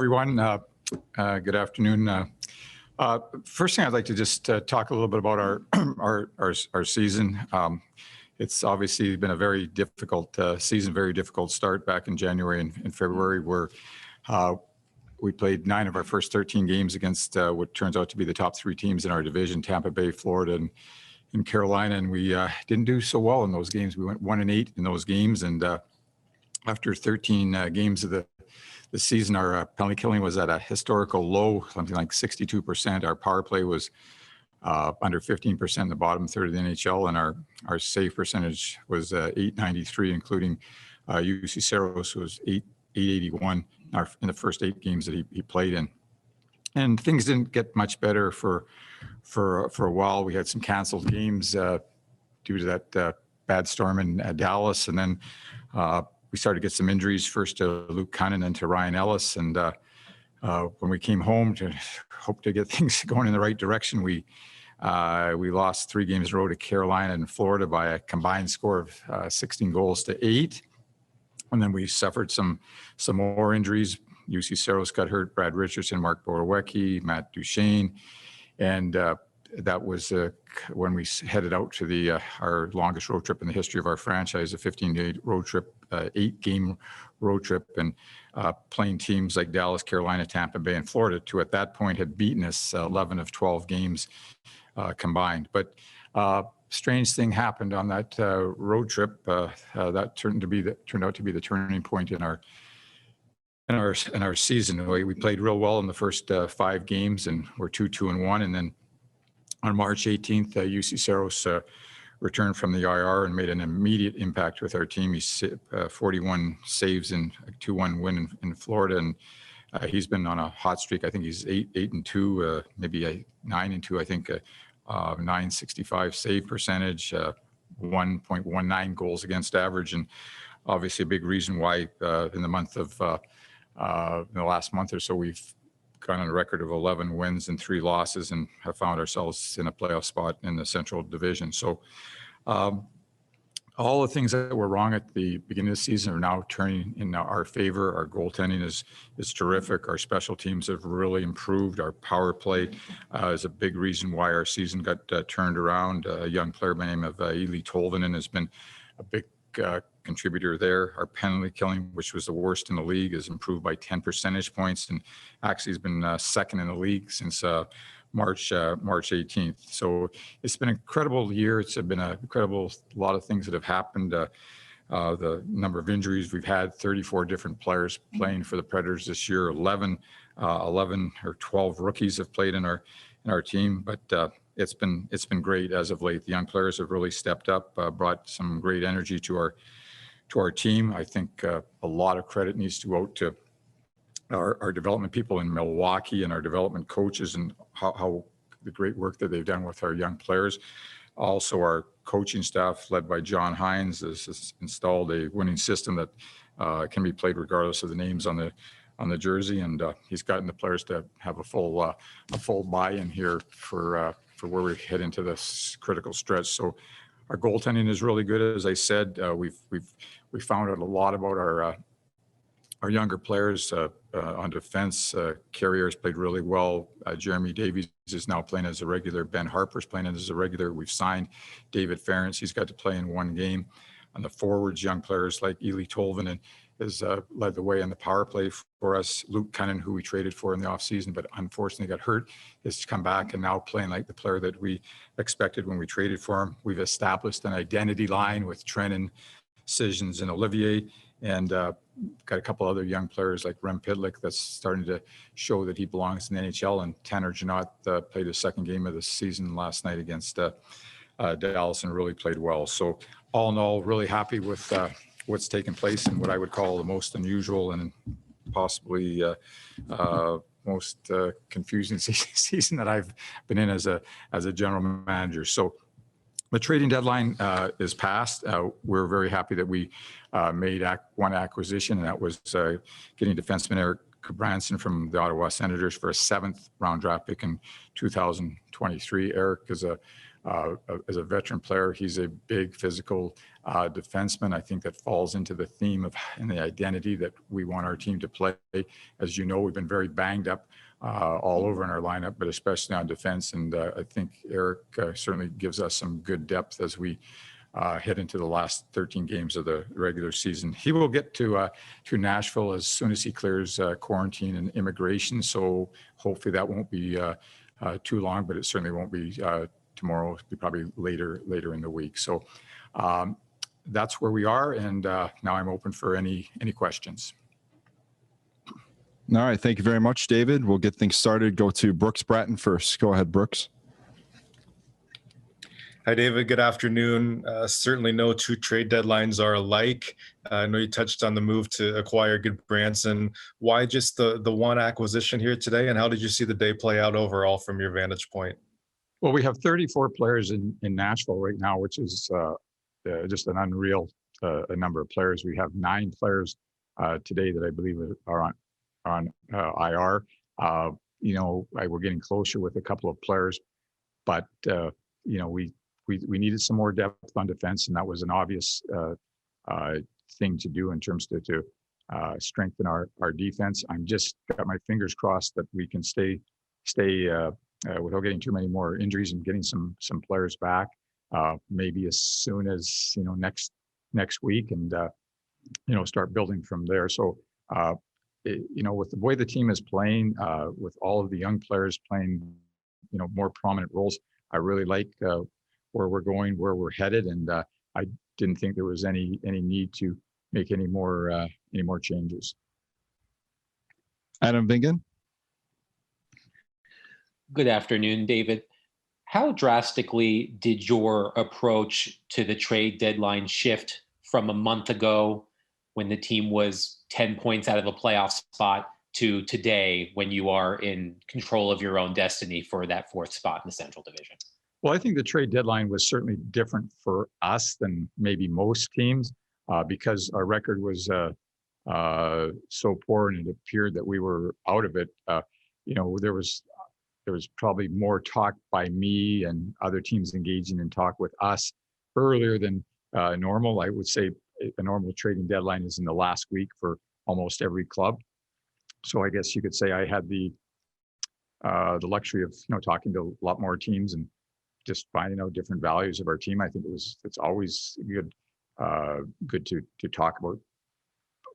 everyone. Good afternoon. First thing I'd like to just talk a little bit about our season. It's obviously been a very difficult season, very difficult start back in January and February, where we played 9 of our first 13 games against what turns out to be the top 3 teams in our division, Tampa Bay, Florida, and Carolina, and we didn't do so well in those games. We went 1-8 in those games, and after 13 games of the season, our penalty killing was at a historical low, something like 62%. Our power play was under 15% in the bottom third of the NHL, and our save percentage was 893, including UC Saros was 881 in the first 8 games that he played in. And things didn't get much better for a while. We had some canceled games due to that bad storm in Dallas, and then we started to get some injuries, first to Luke Cunnin and to Ryan Ellis. And when we came home to hope to get things going in the right direction, we lost 3 games in a row to Carolina and Florida by a combined score of 16 goals to 8. And then we suffered some more injuries. UC Saros got hurt, Brad Richardson, Mark Borowiecki, Matt Duchesne. And that was when we headed out to our longest road trip in the history of our franchise, a 15-day road trip, 8-game road trip, and playing teams like Dallas, Carolina, Tampa Bay, and Florida, who at that point had beaten us 11 of 12 games combined. But strange thing happened on that road trip that turned out to be the turning point in our season. We played real well in the first 5 games, and we're 2-2-1, and then on March 18th, UC Saros returned from the IR and made an immediate impact with our team. He's 41 saves and a 2-1 win in Florida, and he's been on a hot streak. I think he's 8-2, maybe 9-2. I think 965 save percentage, 1.19 goals against average, and obviously a big reason why in the month of in the last month or so we've gone on a record of 11 wins and 3 losses and have found ourselves in a playoff spot in the Central Division. So all the things that were wrong at the beginning of the season are now turning in our favor. Our goaltending is terrific. Our special teams have really improved. Our power play is a big reason why our season got turned around. A young player by the name of Eeli Tolvanen has been a big contributor there. Our penalty killing, which was the worst in the league, has improved by 10 percentage points, and actually has been second in the league since March 18th. So it's been an incredible year. It's been an incredible lot of things that have happened. The number of injuries we've had, 34 different players playing for the Predators this year. 11 or 12 rookies have played in our team, but it's been great as of late. The young players have really stepped up, brought some great energy to our team. I think a lot of credit needs to go out to our development people in Milwaukee and our development coaches, and how the great work that they've done with our young players. Also, our coaching staff, led by John Hines, has installed a winning system that can be played regardless of the names on the jersey, and he's gotten the players to have a full buy-in here for where we head into this critical stretch. So our goaltending is really good, as I said. We found out a lot about our younger players on defense. Carrier's played really well. Jeremy Davies is now playing as a regular. Ben Harper's playing as a regular. We've signed David Ferentz. He's got to play in 1 game. On the forwards, young players like Eeli Tolvanen has led the way on the power play for us. Luke Cunnin, who we traded for in the offseason, but unfortunately got hurt, has come back and now playing like the player that we expected when we traded for him. We've established an identity line with Trennan, Sissons, and Olivier, and got a couple other young players like Rem Pitlick that's starting to show that he belongs in the NHL. And Tanner Janot played his 2nd game of the season last night against Dallas and really played well. So all in all, really happy with what's taken place in what I would call the most unusual and possibly most confusing season that I've been in as a general manager. So the trading deadline is passed. We're very happy that we made one acquisition, and that was getting defenseman Erik Gudbranson from the Ottawa Senators for a 7th round draft pick in 2023. Erik is as a veteran player, he's a big physical defenseman. I think that falls into the theme of and the identity that we want our team to play. As you know, we've been very banged up all over in our lineup, but especially on defense. And I think Erik certainly gives us some good depth as we head into the last 13 games of the regular season. He will get to Nashville as soon as he clears quarantine and immigration. So hopefully that won't be too long, but it certainly won't be tomorrow. It'll be probably later in the week. So that's where we are. And now I'm open for any questions. All right. Thank you very much, David. We'll get things started. Go to Brooks Bratton first. Go ahead, Brooks. Hi, David. Good afternoon. Certainly no two trade deadlines are alike. I know you touched on the move to acquire Gudbranson. Why just the one acquisition here today, and how did you see the day play out overall from your vantage point? Well, we have 34 players in Nashville right now, which is just an unreal number of players. We have 9 players today that I believe are on IR. We're getting closer with a couple of players, but we needed some more depth on defense, and that was an obvious thing to do in terms to strengthen our defense. I'm just got my fingers crossed that we can stay without getting too many more injuries and getting some players back, maybe as soon as next week, and start building from there. So with the way the team is playing, with all of the young players playing more prominent roles, I really like where we're going, where we're headed, and I didn't think there was any need to make any more changes. Adam Vingan. Good afternoon, David. How drastically did your approach to the trade deadline shift from a month ago when the team was 10 points out of a playoff spot to today when you are in control of your own destiny for that 4th spot in the Central Division? Well, I think the trade deadline was certainly different for us than maybe most teams because our record was so poor, and it appeared that we were out of it. There was probably more talk by me and other teams engaging in talk with us earlier than normal. I would say a normal trading deadline is in the last week for almost every club. So I guess you could say I had the luxury of talking to a lot more teams and just finding out different values of our team. I think it's always good to talk about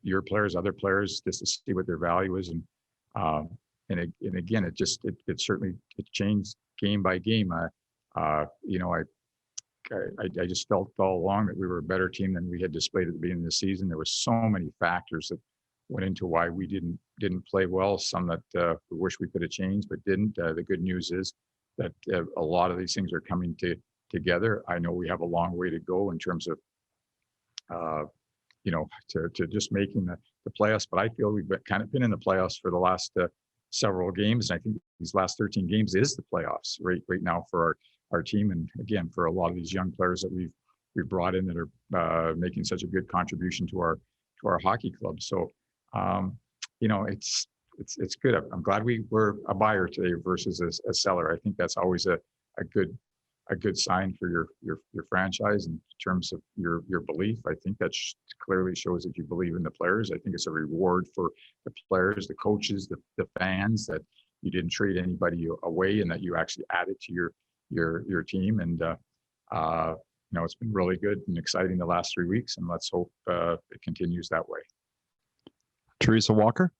your players, other players, just to see what their value is, and again, it certainly changed game by game. I just felt all along that we were a better team than we had displayed at the beginning of the season. There were so many factors that went into why we didn't play well. Some that we wish we could have changed, but didn't. The good news is that a lot of these things are coming together. I know we have a long way to go in terms of, to just making the playoffs, but I feel we've kind of been in the playoffs for the last several games. And I think these last 13 games is the playoffs right now for our team. And again, for a lot of these young players that we've brought in that are making such a good contribution to our hockey club. So, it's good. I'm glad we were a buyer today versus a seller. I think that's always a good sign for your franchise in terms of your belief. I think that clearly shows that you believe in the players. I think it's a reward for the players, the coaches, the fans, that you didn't trade anybody away and that you actually added to your team. And it's been really good and exciting the last 3 weeks, and let's hope it continues that way. Teresa Walker.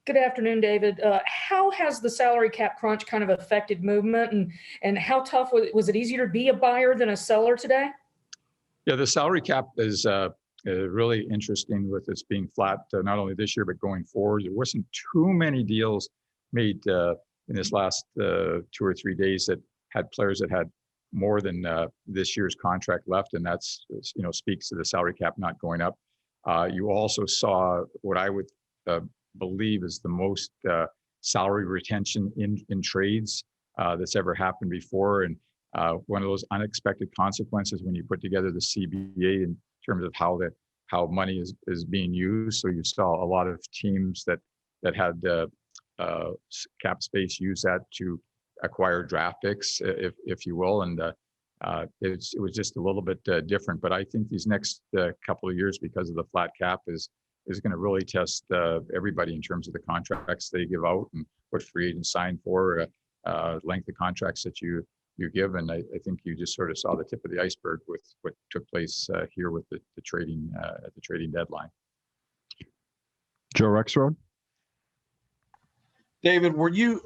Good afternoon, David. How has the salary cap crunch kind of affected movement, and how tough was it easier to be a buyer than a seller today? Yeah, the salary cap is really interesting with its being flat, not only this year, but going forward. There wasn't too many deals made in this last 2 or 3 days that had players that had more than this year's contract left, and that's speaks to the salary cap not going up. You also saw what I would believe is the most salary retention in trades that's ever happened before, and one of those unexpected consequences when you put together the CBA in terms of how how money is being used. So you saw a lot of teams that had cap space use that to acquire draft picks, if you will, and it was just a little bit different. But I think these next couple of years, because of the flat cap, is going to really test everybody in terms of the contracts they give out and what free agents sign for, length of contracts that you give. And I think you just sort of saw the tip of the iceberg with what took place here with the trading at the trading deadline. Joe Rexroad. David, were you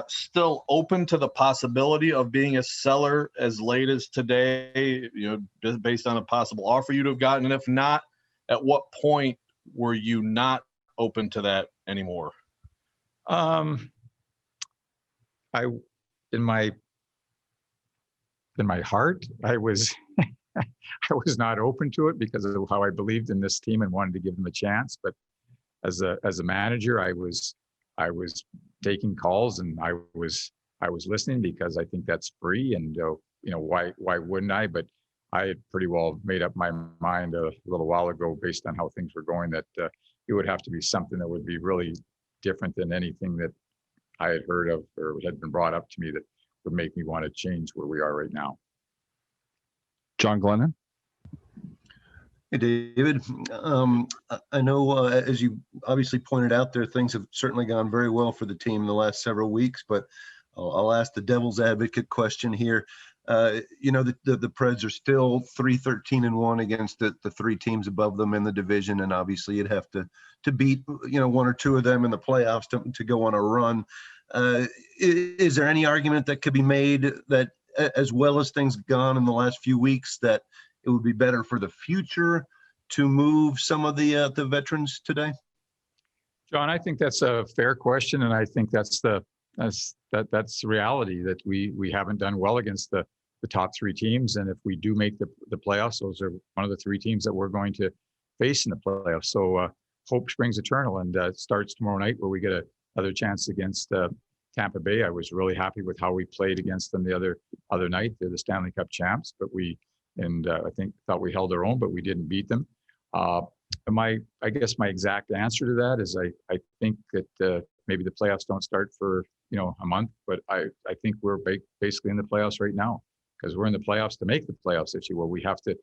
still open to the possibility of being a seller as late as today, just based on a possible offer you'd have gotten? And if not, at what point were you not open to that anymore? In my heart, I was I was not open to it because of how I believed in this team and wanted to give them a chance. But as a manager, I was taking calls, and I was listening because I think that's free, and why wouldn't I? But I had pretty well made up my mind a little while ago, based on how things were going, that it would have to be something that would be really different than anything that I had heard of or had been brought up to me that would make me want to change where we are right now. John Glennon. Hey, David. I know, as you obviously pointed out there, things have certainly gone very well for the team in the last several weeks, but I'll ask the devil's advocate question here. The Preds are still 3-13-1 against the three teams above them in the division, and obviously you'd have to beat one or two of them in the playoffs to go on a run. Is there any argument that could be made that, as well as things gone in the last few weeks, that it would be better for the future to move some of the veterans today? John, I think that's a fair question, and I think that's the reality, that we haven't done well against the top three teams, and if we do make the playoffs, those are one of the three teams that we're going to face in the playoffs. So hope springs eternal, and it starts tomorrow night, where we get another chance against Tampa Bay. I was really happy with how we played against them the other night. They're the Stanley Cup champs, but I thought we held our own, but we didn't beat them. I guess my exact answer to that is I think that maybe the playoffs don't start for a month, but I think we're basically in the playoffs right now, because we're in the playoffs to make the playoffs, if you will. We have to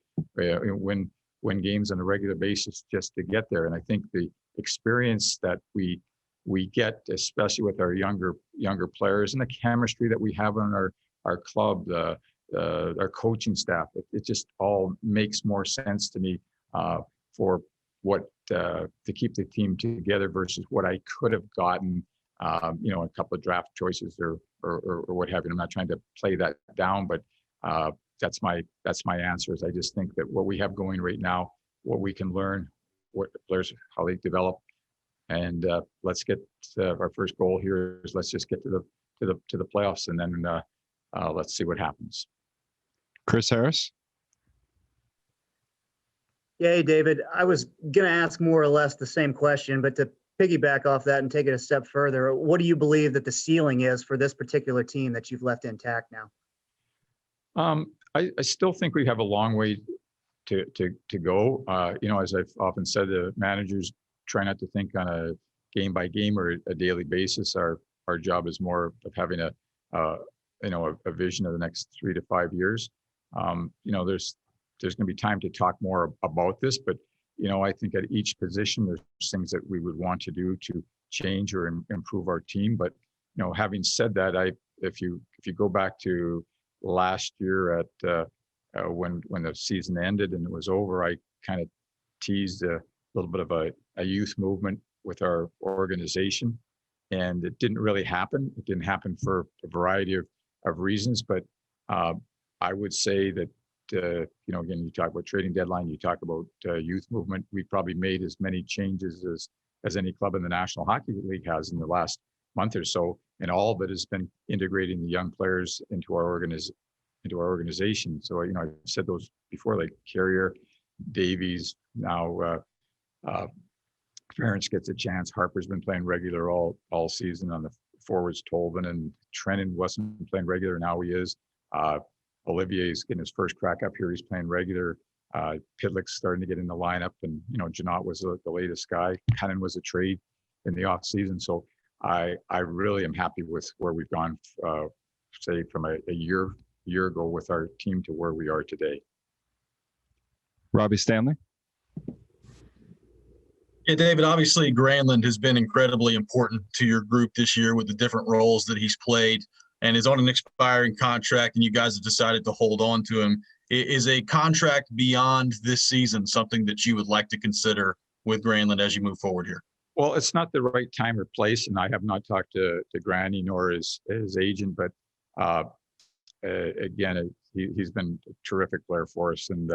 win games on a regular basis just to get there. And I think the experience that we get, especially with our younger players, and the chemistry that we have on our club, our coaching staff, it just all makes more sense to me for what to keep the team together versus what I could have gotten, a couple of draft choices or what have you. I'm not trying to play that down, but that's my answer. Is I just think that what we have going right now, what we can learn, what the players, how they develop, and let's get our first goal here is let's just get to the playoffs, and then let's see what happens. Chris Harris. Yeah, hey, David. I was going to ask more or less the same question, but to piggyback off that and take it a step further, what do you believe that the ceiling is for this particular team that you've left intact now? I still think we have a long way to go. As I've often said, the managers try not to think on a game by game or a daily basis. Our job is more of having a vision of the next 3 to 5 years. There's going to be time to talk more about this, but I think at each position there's things that we would want to do to change or improve our team. But having said that, if you go back to last year at when the season ended and it was over, I kind of teased a little bit of a youth movement with our organization, and it didn't really happen. It didn't happen for a variety of reasons, but I would say that again, you talk about trading deadline, you talk about youth movement. We probably made as many changes as any club in the National Hockey League has in the last month or so, and all of it has been integrating the young players into our organization. So I've said those before, like Carrier, Davies, now Ference gets a chance. Harper's been playing regular all season on the forwards. Tolvin and Trennan wasn't playing regular, now he is. Olivier's getting his first crack up here. He's playing regular. Pitlick's starting to get in the lineup, and Janot was the latest guy. Cunnin was a trade in the off season, so I really am happy with where we've gone, say from a year ago with our team to where we are today. Robbie Stanley. Yeah, David, obviously Granlund has been incredibly important to your group this year with the different roles that he's played, and is on an expiring contract, and you guys have decided to hold on to him. Is a contract beyond this season something that you would like to consider with Granlund as you move forward here? Well, it's not the right time or place, and I have not talked to Granny nor his agent, but again, he's been a terrific player for us, and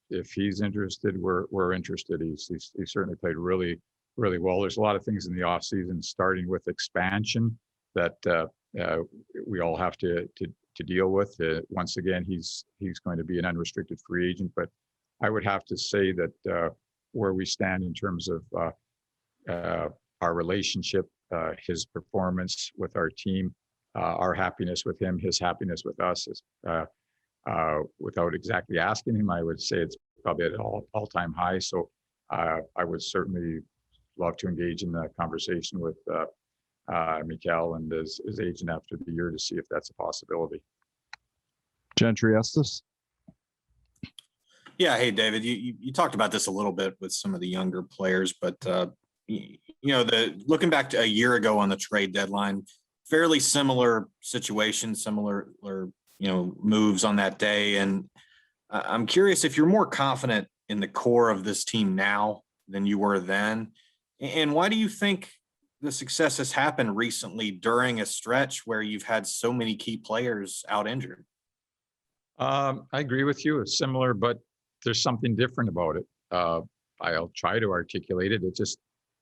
if he's interested, we're interested. He's certainly played really well. There's a lot of things in the off season, starting with expansion that we all have to deal with. Once again, he's going to be an unrestricted free agent, but I would have to say that where we stand in terms of our relationship, his performance with our team, our happiness with him, his happiness with us, is, without exactly asking him, I would say it's probably at an all-time high. So I would certainly love to engage in that conversation with Mikael and his agent after the year to see if that's a possibility. Gentry Estes. Yeah. Hey, David, you talked about this a little bit with some of the younger players, but looking back to a year ago on the trade deadline, fairly similar situation, similar moves on that day. And I'm curious if you're more confident in the core of this team now than you were then. And why do you think the success has happened recently during a stretch where you've had so many key players out injured? I agree with you. It's similar, but there's something different about it. I'll try to articulate it.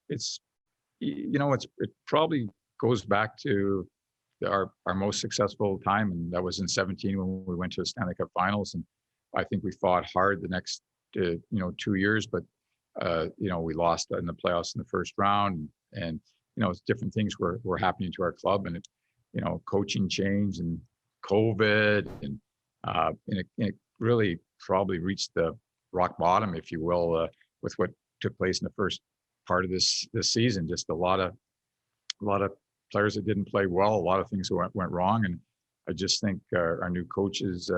It probably goes back to our most successful time, and that was in 17 when we went to the Stanley Cup Finals. And I think we fought hard the next 2 years, but we lost in the playoffs in the first round, and it's different things were happening to our club, and coaching change and COVID, and it really probably reached the rock bottom, if you will, with what took place in the first part of this season. Just a lot of players that didn't play well, a lot of things went wrong, and I just think our new coaches,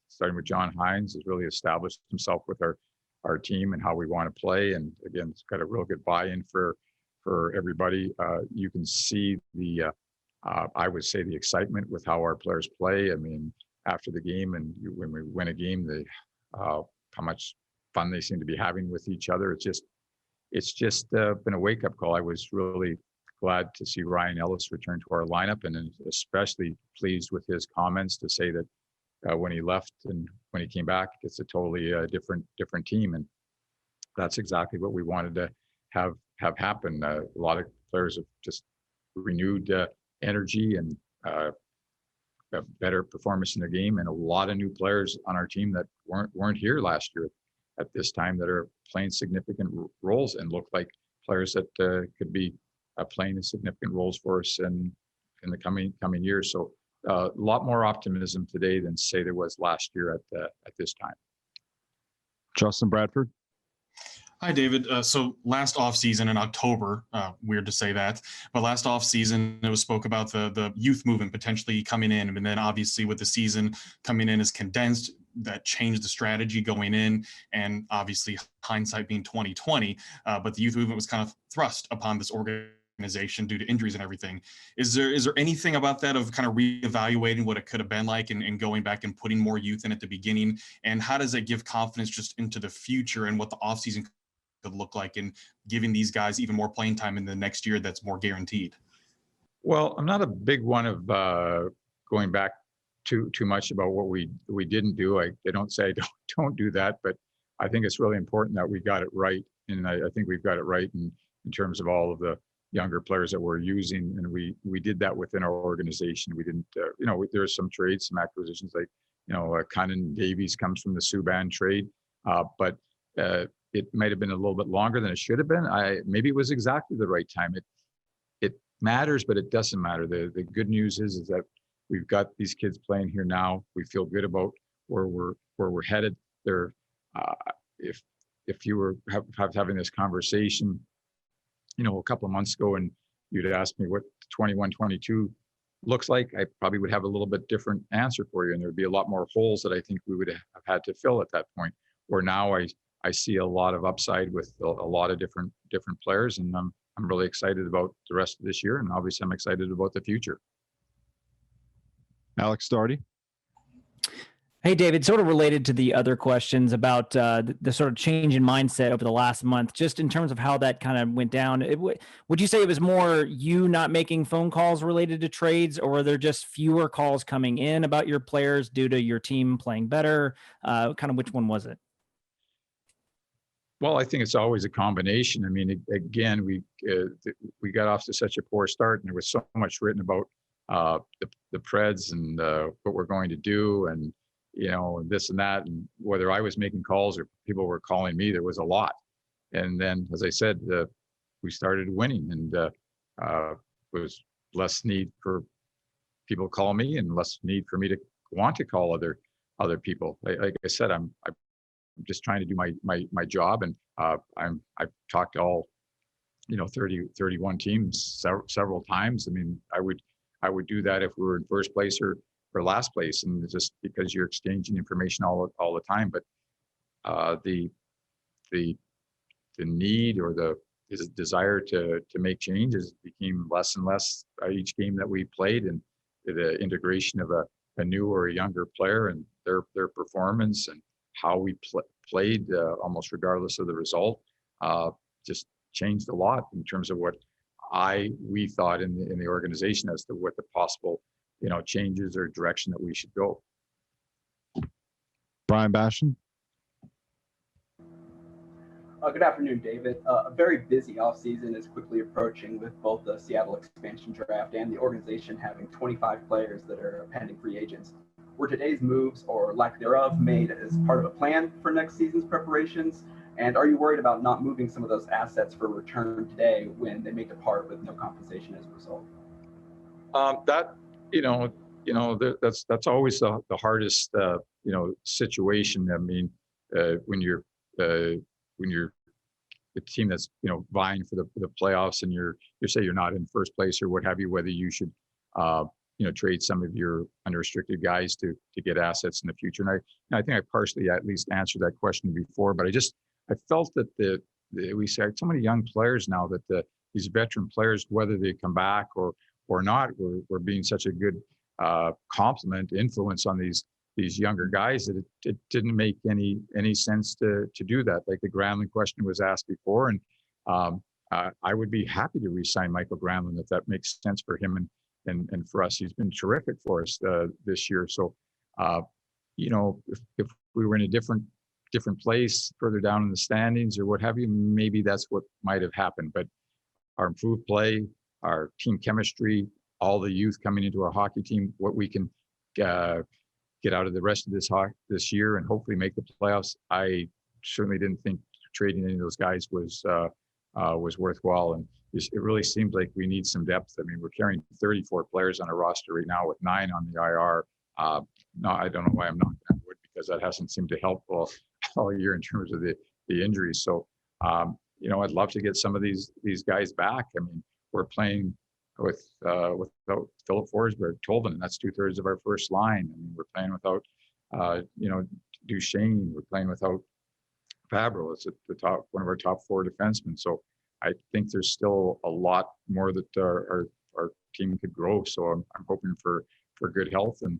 starting with John Hines, has really established himself with our team and how we want to play, and again, it's got a real good buy-in for everybody. You can see I would say the excitement with how our players play. I mean, after the game, and when we win a game, how much fun they seem to be having with each other. It's just been a wake-up call. I was really glad to see Ryan Ellis return to our lineup, and especially pleased with his comments to say that when he left and when he came back, it's a totally different team, and that's exactly what we wanted to have happen. A lot of players have just renewed energy and a better performance in their game, and a lot of new players on our team that weren't here last year at this time that are playing significant roles and look like players that could be playing significant roles for us in the coming years. So a lot more optimism today than say there was last year at this time. Justin Bradford. Hi, David. So last offseason in October, weird to say that, but last offseason it was spoke about the youth movement potentially coming in. And then obviously with the season coming in as condensed, that changed the strategy going in, and obviously hindsight being 2020, but the youth movement was kind of thrust upon this organization due to injuries and everything. Is there anything about that of kind of reevaluating what it could have been like and going back and putting more youth in at the beginning? And how does that give confidence just into the future and what the offseason could look like, and giving these guys even more playing time in the next year that's more guaranteed? Well, I'm not a big one of going back too much about what we didn't do. I don't say I don't do that, but I think it's really important that we got it right, and I think we've got it right in terms of all of the younger players that we're using, and we did that within our organization. We didn't, there are some trades, some acquisitions, like Cunnin Davies comes from the Subban trade, but it might have been a little bit longer than it should have been. Maybe it was exactly the right time. It matters, but it doesn't matter. The good news is that we've got these kids playing here now. We feel good about where we're headed. They're if you were having this conversation, a couple of months ago, and you'd asked me what 21-22 looks like, I probably would have a little bit different answer for you, and there'd be a lot more holes that I think we would have had to fill at that point. Where now I see a lot of upside with a lot of different players, and I'm really excited about the rest of this year, and obviously I'm excited about the future. Alex Stardy. Hey, David, sort of related to the other questions about the sort of change in mindset over the last month, just in terms of how that kind of went down. Would you say it was more you not making phone calls related to trades, or were there just fewer calls coming in about your players due to your team playing better? Kind of which one was it? Well, I think it's always a combination. I mean, again, we got off to such a poor start, and there was so much written about the Preds and what we're going to do, and and this and that, and whether I was making calls or people were calling me, there was a lot. And then, as I said, we started winning, and was less need for people to call me, and less need for me to want to call other people. Like I said, I'm just trying to do my job, and I've talked to all 31 teams several times. I mean, I would do that if we were in first place or last place, and it's just because you're exchanging information all the time. But the need or the desire to make changes became less and less each game that we played, and the integration of a new or a younger player and their performance and how we played, almost regardless of the result, just changed a lot in terms of what we thought in the organization as to what the possible changes or direction that we should go. Brian Bashan. Good afternoon, David. A very busy offseason is quickly approaching, with both the Seattle expansion draft and the organization having 25 players that are pending free agents. Were today's moves, or lack thereof, made as part of a plan for next season's preparations? And are you worried about not moving some of those assets for return today when they may depart with no compensation as a result? That's always the hardest situation. I mean, when you're the team that's vying for the playoffs, and you say you're not in first place or what have you, whether you should trade some of your unrestricted guys to get assets in the future. And I think I partially at least answered that question before, but I felt that we see so many young players now that these veteran players, whether they come back or not, we're being such a good complement, influence on these younger guys that it didn't make any sense to do that. Like the Granlund question was asked before, and I would be happy to re-sign Michael Granlund if that makes sense for him and for us. He's been terrific for us this year. So if we were in a different place further down in the standings or what have you, maybe that's what might have happened. But our improved play, our team chemistry, all the youth coming into our hockey team, what we can get out of the rest of this year and hopefully make the playoffs. I certainly didn't think trading any of those guys was worthwhile, and it really seems like we need some depth. I mean, we're carrying 34 players on our roster right now with 9 on the IR. No, I don't know why I'm knocking on wood, because that hasn't seemed to help all year in terms of the injuries. So I'd love to get some of these guys back. I mean, we're playing without Philip Forsberg, Tolvanen, and that's 2/3 of our first line. I mean, we're playing without Duchesne. We're playing without Fabro. It's at the top, one of our top 4 defensemen. So I think there's still a lot more that our team could grow. So I'm hoping for good health, and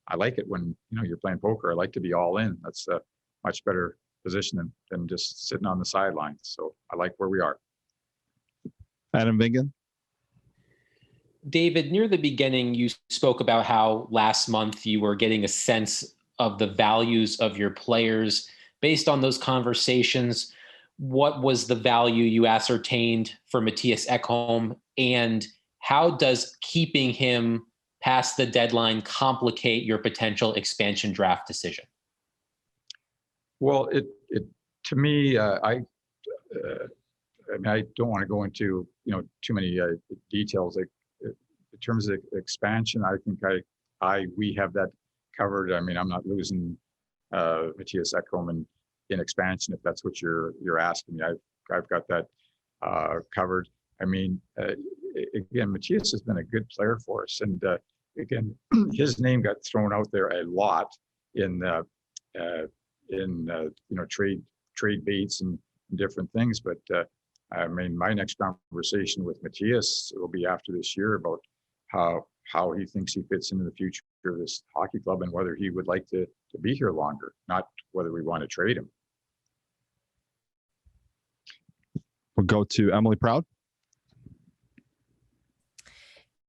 I like it when you're playing poker. I like to be all in. That's a much better position than just sitting on the sidelines. So I like where we are. Adam Vingan. David, near the beginning, you spoke about how last month you were getting a sense of the values of your players. Based on those conversations, what was the value you ascertained for Mattias Ekholm, and how does keeping him past the deadline complicate your potential expansion draft decision? Well, to me, I mean, I don't want to go into too many details. Like in terms of expansion, I think we have that covered. I mean, I'm not losing Matthias Ekholm in expansion, if that's what you're asking me. I've got that covered. I mean, again, Matthias has been a good player for us, and again, his name got thrown out there a lot in trade baits and different things. But I mean, my next conversation with Matthias will be after this year about how he thinks he fits into the future of this hockey club and whether he would like to be here longer, not whether we want to trade him. We'll go to Emily Proud.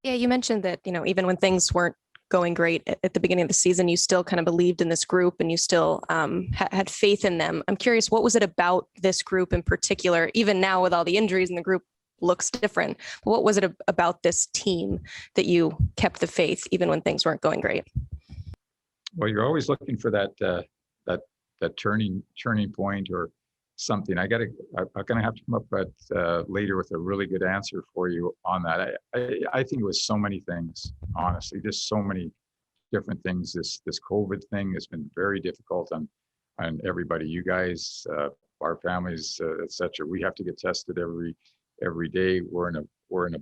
Yeah, you mentioned that, even when things weren't going great at the beginning of the season, you still kind of believed in this group and you still had faith in them. I'm curious, what was it about this group in particular, even now with all the injuries and the group looks different, but what was it about this team that you kept the faith even when things weren't going great? Well, you're always looking for that turning point or something. I'm gonna have to come up later with a really good answer for you on that. I think it was so many things, honestly, just so many different things. This COVID thing has been very difficult on everybody. You guys, our families, etc. We have to get tested every day. We're in a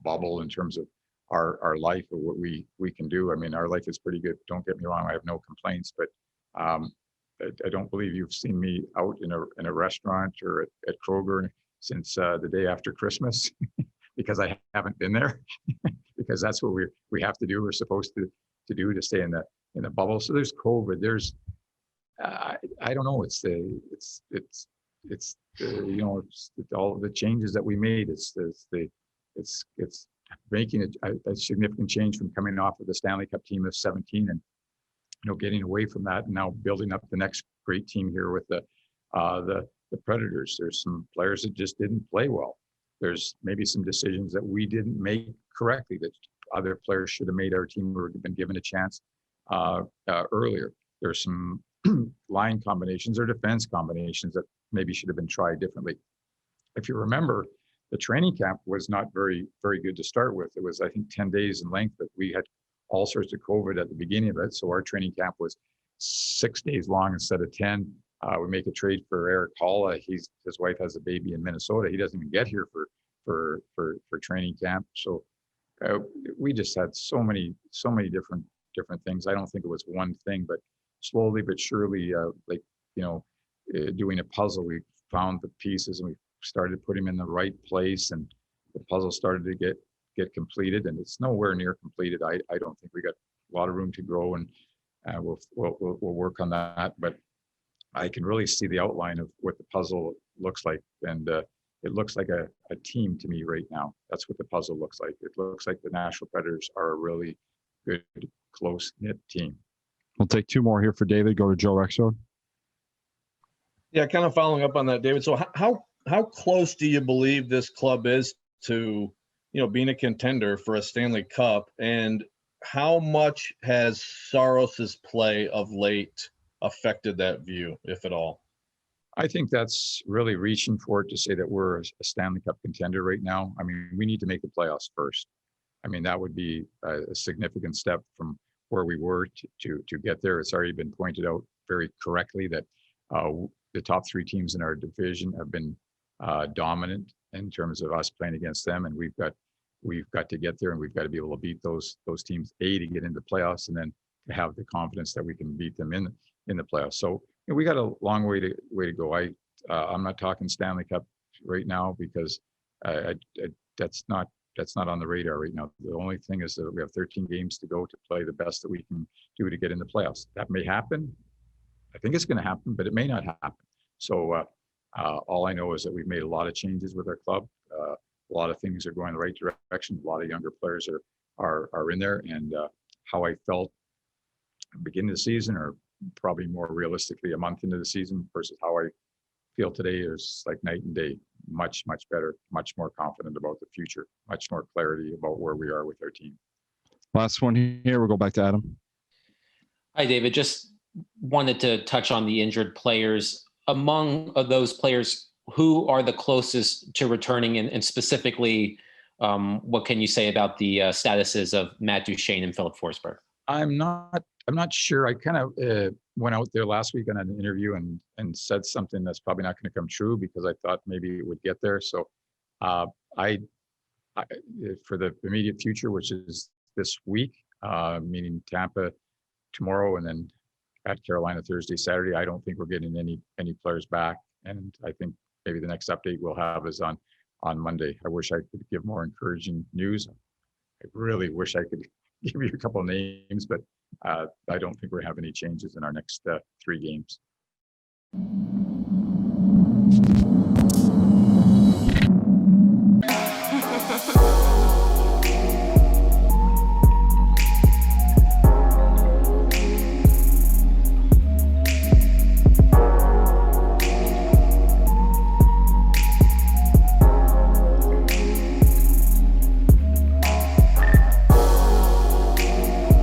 bubble in terms of our life or what we can do. I mean, our life is pretty good. Don't get me wrong. I have no complaints, but I don't believe you've seen me out in a restaurant or at Kroger since the day after Christmas because I haven't been there because that's what we have to do. We're supposed to do to stay in the bubble. So there's COVID. There's I don't know. It's all the changes that we made. It's making a significant change from coming off of the Stanley Cup team of 17 and getting away from that and now building up the next great team here with the Predators. There's some players that just didn't play well. There's maybe some decisions that we didn't make correctly that other players should have made. Our team would have been given a chance earlier. There's some line combinations or defense combinations that maybe should have been tried differently. If you remember, the training camp was not very, very good to start with. It was, I think, 10 days in length, but we had all sorts of COVID at the beginning of it. So our training camp was 6 days long instead of 10. We make a trade for Erik Gudbranson. His wife has a baby in Minnesota. He doesn't even get here for training camp. So we just had so many different things. I don't think it was one thing, but slowly but surely, doing a puzzle, we found the pieces and we started putting them in the right place, and the puzzle started to get completed, and it's nowhere near completed. I don't think. We got a lot of room to grow, and we'll work on that. But I can really see the outline of what the puzzle looks like, and it looks like a team to me right now. That's what the puzzle looks like. It looks like the Nashville Predators are a really good, close-knit team. We'll take two more here for David. Go to Joe Rexrode. Yeah, kind of following up on that, David. So how close do you believe this club is to being a contender for a Stanley Cup, and how much has Saros's play of late affected that view, if at all? I think that's really reaching for it to say that we're a Stanley Cup contender right now. I mean, we need to make the playoffs first. I mean, that would be a significant step from where we were to get there. It's already been pointed out very correctly that the top three teams in our division have been dominant in terms of us playing against them, and we've got to get there, and we've got to be able to beat those teams to get into the playoffs, and then to have the confidence that we can beat them in the playoffs. So we got a long way to go. I'm not talking Stanley Cup right now because that's not on the radar right now. The only thing is that we have 13 games to go to play the best that we can do to get in the playoffs. That may happen. I think it's going to happen, but it may not happen. So all I know is that we've made a lot of changes with our club. A lot of things are going in the right direction. A lot of younger players are in there, and how I felt at the beginning of the season, or probably more realistically a month into the season, versus how I feel today is like night and day. Much better, much more confident about the future, much more clarity about where we are with our team. Last one here. We'll go back to Adam. Hi, David. Just wanted to touch on the injured players. Among those players, who are the closest to returning, and specifically, what can you say about the statuses of Matt Duchene and Philip Forsberg? I'm not sure. I kind of went out there last week on an interview and said something that's probably not going to come true because I thought maybe it would get there. So I for the immediate future, which is this week, meaning Tampa tomorrow and then at Carolina Thursday, Saturday, I don't think we're getting any players back. And I think maybe the next update we'll have is on Monday. I wish I could give more encouraging news. I really wish I could give you a couple of names, but I don't think we have any changes in our next 3 games.